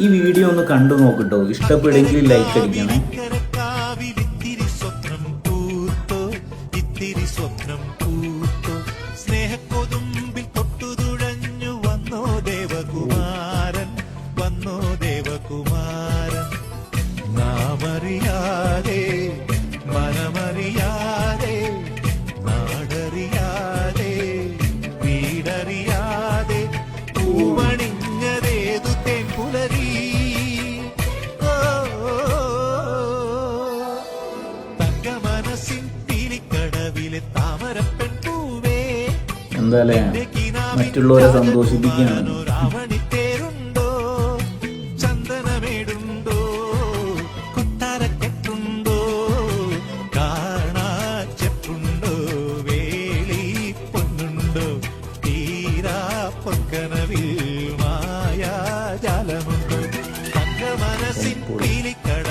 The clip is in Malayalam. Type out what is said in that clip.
ഈ വീഡിയോ ഒന്ന് കണ്ടു നോക്കിട്ടോ, ഇഷ്ടപ്പെടുമെങ്കിൽ ലൈക്ക് അടിക്കണേ. സ്നേഹക്കൊതുമ്പിൽ തൊട്ടുതുഴഞ്ഞു വന്നോ ദേവകുമാരൻ, വന്നോ ദേവകുമാരൻ. നാമറിയാതെ മനമറിയാതെ നാടറിയാതെ വീടറിയാതെ പൂവണിഞ്ഞതേതു തേൻ പുലരി. തങ്ക മനസ്സിൻ പീലിക്കടവിലെ താമരപ്പെൺ പൂവേ, എന്തായാലേ മറ്റുള്ളവരെ സന്തോഷിപ്പിക്കുകയാണ്. രാവണിത്തേരുണ്ടോ, ചന്ദനമേടുണ്ടോ, കൊട്ടാരക്കെട്ടുണ്ടോ, കാണാച്ചെപ്പുണ്ടോ, വേളി പൊന്നുണ്ടോ, തീരാ പൊൻകനവിൽ മായാജാലമുണ്ടോ. തങ്ക മനസ്സിൻ പീലിക്കട